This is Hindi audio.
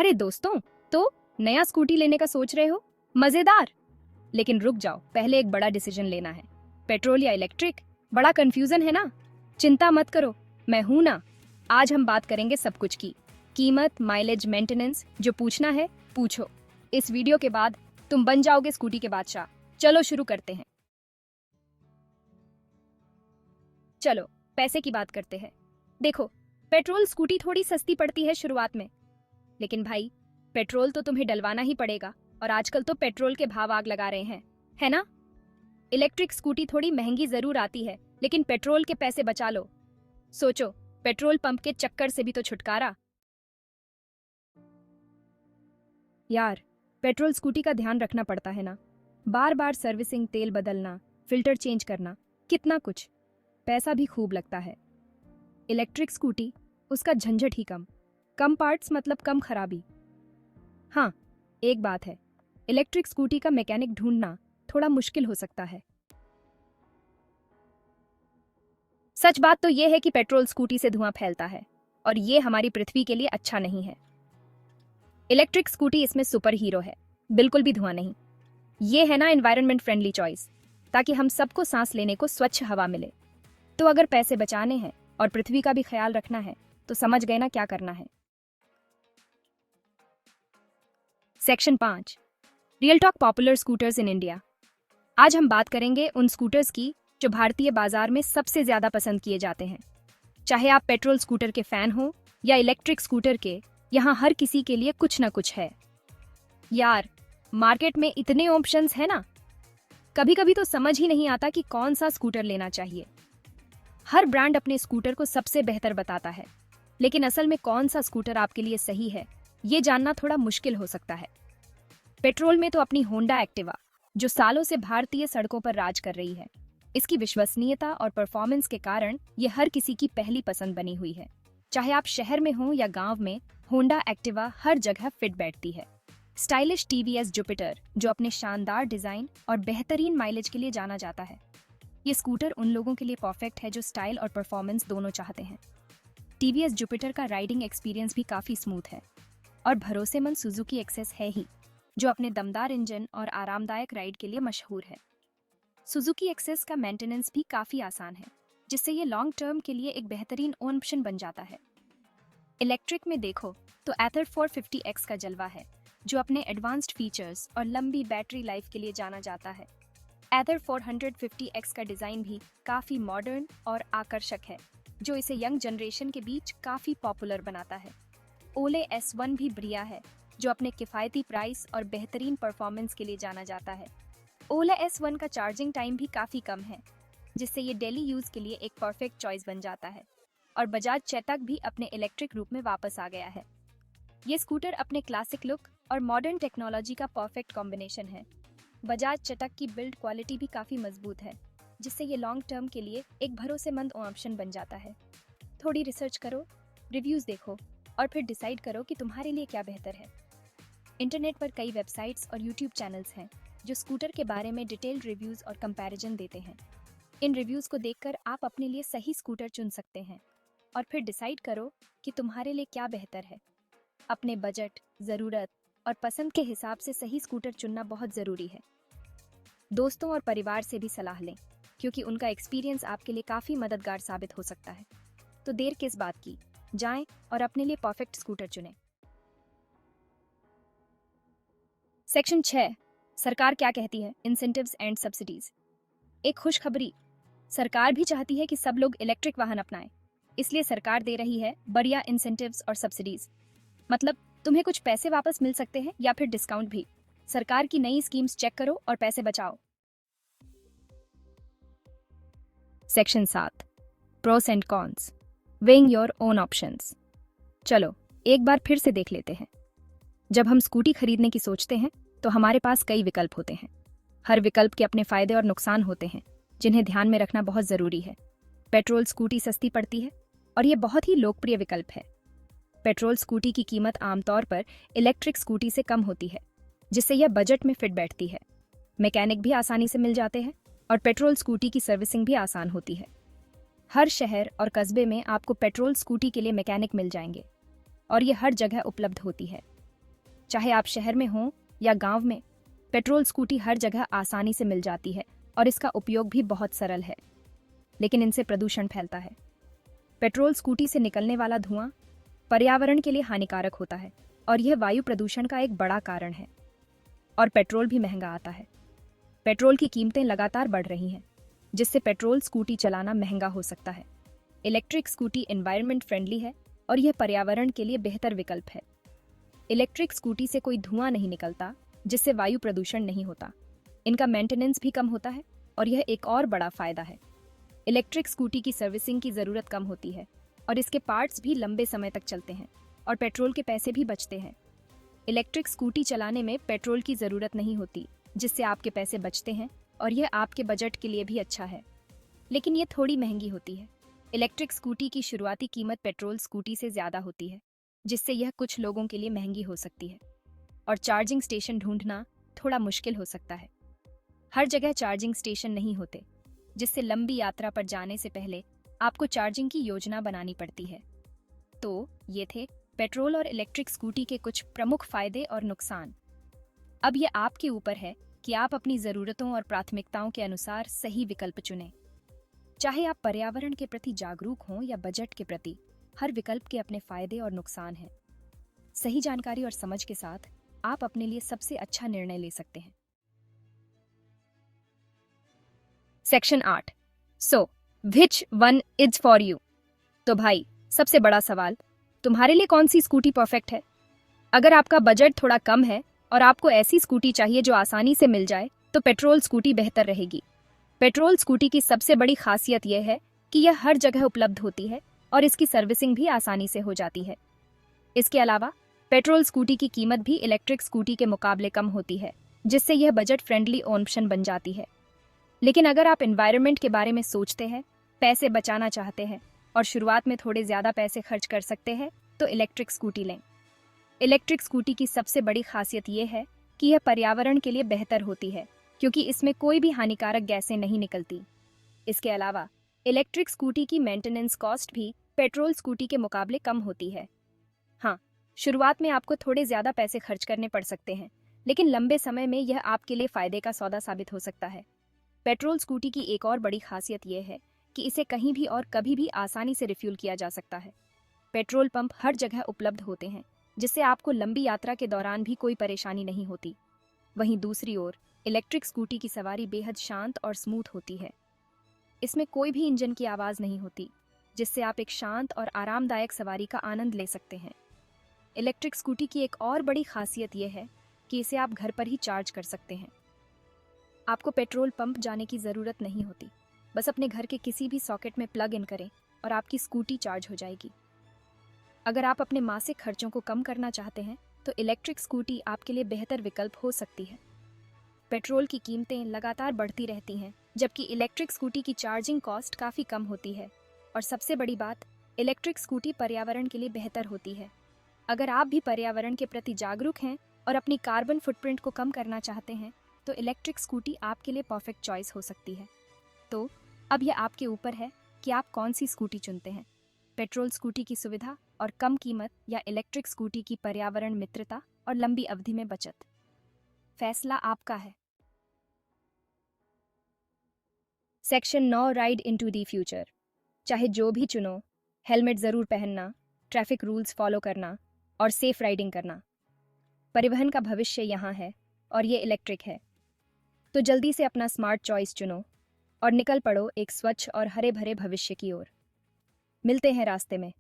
अरे दोस्तों, तो नया स्कूटी लेने का सोच रहे हो? मजेदार। लेकिन रुक जाओ, पहले एक बड़ा डिसीजन लेना है। पेट्रोल या इलेक्ट्रिक? बड़ा कंफ्यूजन है ना? चिंता मत करो, मैं हूं ना। आज हम बात करेंगे सब कुछ की। कीमत, माइलेज, मेंटेनेंस, जो पूछना है पूछो। इस वीडियो के बाद तुम बन जाओगे स्कूटी के बादशाह। चलो शुरू करते हैं। चलो पैसे की बात करते हैं। देखो, पेट्रोल स्कूटी थोड़ी सस्ती पड़ती है शुरुआत में, लेकिन भाई पेट्रोल तो तुम्हें डलवाना ही पड़ेगा, और आजकल तो पेट्रोल के भाव आग लगा रहे हैं, है ना? इलेक्ट्रिक स्कूटी थोड़ी महंगी जरूर आती है, लेकिन पेट्रोल के पैसे बचा लो। सोचो, पेट्रोल पंप के चक्कर से भी तो छुटकारा। यार, पेट्रोल स्कूटी का ध्यान रखना पड़ता है ना, बार बार सर्विसिंग, तेल बदलना, फिल्टर चेंज करना, कितना कुछ। पैसा भी खूब लगता है। इलेक्ट्रिक स्कूटी, उसका झंझट ही कम, कम पार्ट्स मतलब कम खराबी। हाँ, एक बात है, इलेक्ट्रिक स्कूटी का मैकेनिक ढूंढना थोड़ा मुश्किल हो सकता है। सच बात तो यह है कि पेट्रोल स्कूटी से धुआं फैलता है, और ये हमारी पृथ्वी के लिए अच्छा नहीं है। इलेक्ट्रिक स्कूटी इसमें सुपर हीरो है, बिल्कुल भी धुआं नहीं। ये है ना एनवायरनमेंट फ्रेंडली चॉइस, ताकि हम सबको सांस लेने को स्वच्छ हवा मिले। तो अगर पैसे बचाने हैं और पृथ्वी का भी ख्याल रखना है, तो समझ गए ना क्या करना है। Section 5, real talk popular scooters in India. आज हम बात करेंगे उन स्कूटर्स की जो भारतीय बाजार में सबसे ज्यादा पसंद किए जाते हैं। चाहे आप पेट्रोल स्कूटर के फैन हो या इलेक्ट्रिक स्कूटर के, यहाँ हर किसी के लिए कुछ ना कुछ है। यार, मार्केट में इतने ऑप्शंस है ना, कभी कभी तो समझ ही नहीं आता कि कौन सा स्कूटर लेना चाहिए। हर ब्रांड अपने स्कूटर को सबसे बेहतर बताता है, लेकिन असल में कौन सा स्कूटर आपके लिए सही है, ये जानना थोड़ा मुश्किल हो सकता है। पेट्रोल में तो अपनी होंडा एक्टिवा, जो सालों से भारतीय सड़कों पर राज कर रही है। इसकी विश्वसनीयता और परफॉर्मेंस के कारण ये हर किसी की पहली पसंद बनी हुई है। चाहे आप शहर में हो या गांव में, होंडा एक्टिवा हर जगह फिट बैठती है। स्टाइलिश टीवीएस जुपिटर, जो अपने शानदार डिजाइन और बेहतरीन माइलेज के लिए जाना जाता है। ये स्कूटर उन लोगों के लिए परफेक्ट है जो स्टाइल और परफॉर्मेंस दोनों चाहते हैं। टीवीएस जुपिटर का राइडिंग एक्सपीरियंस भी काफी स्मूथ है, और भरोसेमंद सुजुकी एक्सेस है ही, जो अपने दमदार इंजन और आरामदायक राइड के लिए मशहूर है। सुजुकी एक्सेस का मेंटेनेंस भी काफी आसान है, जिससे ये लॉन्ग टर्म के लिए एक बेहतरीन ऑप्शन बन जाता है। इलेक्ट्रिक में देखो तो एथर 450X का जलवा है, जो अपने एडवांस्ड फीचर्स और लंबी बैटरी लाइफ के लिए जाना जाता है। एथर 450X का डिजाइन भी काफी मॉडर्न और आकर्षक है, जो इसे यंग जनरेशन के बीच काफी पॉपुलर बनाता है। ओले S1 भी बढ़िया है, जो अपने किफायती प्राइस और बेहतरीन परफॉर्मेंस के लिए जाना जाता है। ओला S1 का चार्जिंग टाइम भी काफी कम है, जिससे ये डेली यूज के लिए एक परफेक्ट चॉइस बन जाता है। और बजाज चेतक भी अपने इलेक्ट्रिक रूप में वापस आ गया है। ये स्कूटर अपने क्लासिक लुक और मॉडर्न टेक्नोलॉजी का परफेक्ट कॉम्बिनेशन है। बजाज चेतक की बिल्ड क्वालिटी भी काफी मजबूत है, जिससे ये लॉन्ग टर्म के लिए एक भरोसेमंद ऑप्शन बन जाता है। थोड़ी रिसर्च करो, रिव्यूज देखो, और फिर डिसाइड करो कि तुम्हारे लिए क्या बेहतर है। इंटरनेट पर कई वेबसाइट्स और यूट्यूब चैनल्स हैं जो स्कूटर के बारे में डिटेल्ड रिव्यूज और कंपैरिजन देते हैं। इन रिव्यूज को देखकर आप अपने लिए सही स्कूटर चुन सकते हैं, और फिर डिसाइड करो कि तुम्हारे लिए क्या बेहतर है। अपने बजट, ज़रूरत और पसंद के हिसाब से सही स्कूटर चुनना बहुत ज़रूरी है। दोस्तों और परिवार से भी सलाह लें, क्योंकि उनका एक्सपीरियंस आपके लिए काफ़ी मददगार साबित हो सकता है। तो देर किस बात की, जाएं और अपने लिए परफेक्ट स्कूटर चुनें। सेक्शन 6, सरकार क्या कहती है, इंसेंटिव्स एंड सब्सिडीज। एक खुशखबरी, सरकार भी चाहती है कि सब लोग इलेक्ट्रिक वाहन अपनाएं, इसलिए सरकार दे रही है बढ़िया इंसेंटिव्स और सब्सिडीज। मतलब तुम्हें कुछ पैसे वापस मिल सकते हैं या फिर डिस्काउंट भी। सरकार की नई स्कीम्स चेक करो और पैसे बचाओ। Section 7, pros and cons, weighing your own options. चलो एक बार फिर से देख लेते हैं। जब हम स्कूटी खरीदने की सोचते हैं, तो हमारे पास कई विकल्प होते हैं। हर विकल्प के अपने फायदे और नुकसान होते हैं, जिन्हें ध्यान में रखना बहुत जरूरी है। पेट्रोल स्कूटी सस्ती पड़ती है, और ये बहुत ही लोकप्रिय विकल्प है। पेट्रोल स्कूटी की कीमत आमतौर पर इलेक्ट्रिक स्कूटी से कम होती है, जिससे यह बजट में फिट बैठती है। मैकेनिक भी आसानी से मिल जाते हैं, और पेट्रोल स्कूटी की सर्विसिंग भी आसान होती है। हर शहर और कस्बे में आपको पेट्रोल स्कूटी के लिए मैकेनिक मिल जाएंगे, और ये हर जगह उपलब्ध होती है। चाहे आप शहर में हों या गांव में, पेट्रोल स्कूटी हर जगह आसानी से मिल जाती है और इसका उपयोग भी बहुत सरल है। लेकिन इनसे प्रदूषण फैलता है। पेट्रोल स्कूटी से निकलने वाला धुआं पर्यावरण के लिए हानिकारक होता है और यह वायु प्रदूषण का एक बड़ा कारण है। और पेट्रोल भी महंगा आता है। पेट्रोल की कीमतें लगातार बढ़ रही हैं, जिससे पेट्रोल स्कूटी चलाना महंगा हो सकता है। इलेक्ट्रिक स्कूटी एनवायरनमेंट फ्रेंडली है और यह पर्यावरण के लिए बेहतर विकल्प है। इलेक्ट्रिक स्कूटी से कोई धुआं नहीं निकलता, जिससे वायु प्रदूषण नहीं होता। इनका मेंटेनेंस भी कम होता है और यह एक और बड़ा फायदा है। इलेक्ट्रिक स्कूटी की सर्विसिंग की ज़रूरत कम होती है और इसके पार्ट्स भी लंबे समय तक चलते हैं और पेट्रोल के पैसे भी बचते हैं। इलेक्ट्रिक स्कूटी चलाने में पेट्रोल की ज़रूरत नहीं होती, जिससे आपके पैसे बचते हैं और यह आपके बजट के लिए भी अच्छा है। लेकिन यह थोड़ी महंगी होती है। इलेक्ट्रिक स्कूटी की शुरुआती कीमत पेट्रोल स्कूटी से ज़्यादा होती है, जिससे यह कुछ लोगों के लिए महंगी हो सकती है। और चार्जिंग स्टेशन ढूंढना थोड़ा मुश्किल हो सकता है। हर जगह चार्जिंग स्टेशन नहीं होते, जिससे लंबी यात्रा पर जाने से पहले आपको चार्जिंग की योजना बनानी पड़ती है। तो ये थे पेट्रोल और इलेक्ट्रिक स्कूटी के कुछ प्रमुख फायदे और नुकसान। अब यह आपके ऊपर है कि आप अपनी ज़रूरतों और प्राथमिकताओं के अनुसार सही विकल्प चुनें। चाहे आप पर्यावरण के प्रति जागरूक हों या बजट के प्रति, हर विकल्प के अपने फायदे और नुकसान हैं। सही जानकारी और समझ के साथ आप अपने लिए सबसे अच्छा निर्णय ले सकते हैं। Section 8। So which one is for you? तो भाई, सबसे बड़ा सवाल, तुम्हारे लिए कौन सी स्कूटी परफेक्ट है? अगर आपका बजट थोड़ा कम है और आपको ऐसी स्कूटी चाहिए जो आसानी से मिल जाए, तो पेट्रोल स्कूटी बेहतर रहेगी। पेट्रोल स्कूटी की सबसे बड़ी खासियत यह है कि यह हर जगह उपलब्ध होती है और इसकी सर्विसिंग भी आसानी से हो जाती है। इसके अलावा पेट्रोल स्कूटी की कीमत भी इलेक्ट्रिक स्कूटी के मुकाबले कम होती है, जिससे यह बजट फ्रेंडली ऑप्शन बन जाती है। लेकिन अगर आप एनवायरनमेंट के बारे में सोचते हैं, पैसे बचाना चाहते हैं और शुरुआत में थोड़े ज़्यादा पैसे खर्च कर सकते हैं, तो इलेक्ट्रिक स्कूटी लें। इलेक्ट्रिक स्कूटी की सबसे बड़ी खासियत यह है कि यह पर्यावरण के लिए बेहतर होती है, क्योंकि इसमें कोई भी हानिकारक गैसें नहीं निकलती। इसके अलावा इलेक्ट्रिक स्कूटी की मेंटेनेंस कॉस्ट भी पेट्रोल स्कूटी के मुकाबले कम होती है। हाँ, शुरुआत में आपको थोड़े ज़्यादा पैसे खर्च करने पड़ सकते हैं, लेकिन लंबे समय में यह आपके लिए फ़ायदे का सौदा साबित हो सकता है। पेट्रोल स्कूटी की एक और बड़ी खासियत यह है कि इसे कहीं भी और कभी भी आसानी से रिफ्यूल किया जा सकता है। पेट्रोल पंप हर जगह उपलब्ध होते हैं, जिससे आपको लंबी यात्रा के दौरान भी कोई परेशानी नहीं होती। वहीं दूसरी ओर इलेक्ट्रिक स्कूटी की सवारी बेहद शांत और स्मूथ होती है। इसमें कोई भी इंजन की आवाज़ नहीं होती, जिससे आप एक शांत और आरामदायक सवारी का आनंद ले सकते हैं। इलेक्ट्रिक स्कूटी की एक और बड़ी खासियत यह है कि इसे आप घर पर ही चार्ज कर सकते हैं। आपको पेट्रोल पंप जाने की ज़रूरत नहीं होती। बस अपने घर के किसी भी सॉकेट में प्लग इन करें और आपकी स्कूटी चार्ज हो जाएगी। अगर आप अपने मासिक खर्चों को कम करना चाहते हैं, तो इलेक्ट्रिक स्कूटी आपके लिए बेहतर विकल्प हो सकती है। पेट्रोल की कीमतें लगातार बढ़ती रहती हैं, जबकि इलेक्ट्रिक स्कूटी की चार्जिंग कॉस्ट काफ़ी कम होती है। और सबसे बड़ी बात, इलेक्ट्रिक स्कूटी पर्यावरण के लिए बेहतर होती है। अगर आप भी पर्यावरण के प्रति जागरूक हैं और अपनी कार्बन फुटप्रिंट को कम करना चाहते हैं, तो इलेक्ट्रिक स्कूटी आपके लिए परफेक्ट चॉइस हो सकती है। तो अब यह आपके ऊपर है कि आप कौन सी स्कूटी चुनते हैं, पेट्रोल स्कूटी की सुविधा और कम कीमत या इलेक्ट्रिक स्कूटी की पर्यावरण मित्रता और लंबी अवधि में बचत। फैसला आपका है। Section 9 ride into the future. चाहे जो भी चुनो, हेलमेट ज़रूर पहनना, ट्रैफिक रूल्स फॉलो करना और सेफ राइडिंग करना। परिवहन का भविष्य यहाँ है और ये इलेक्ट्रिक है। तो जल्दी से अपना स्मार्ट चॉइस चुनो और निकल पड़ो एक स्वच्छ और हरे भरे भविष्य की ओर। मिलते हैं रास्ते में।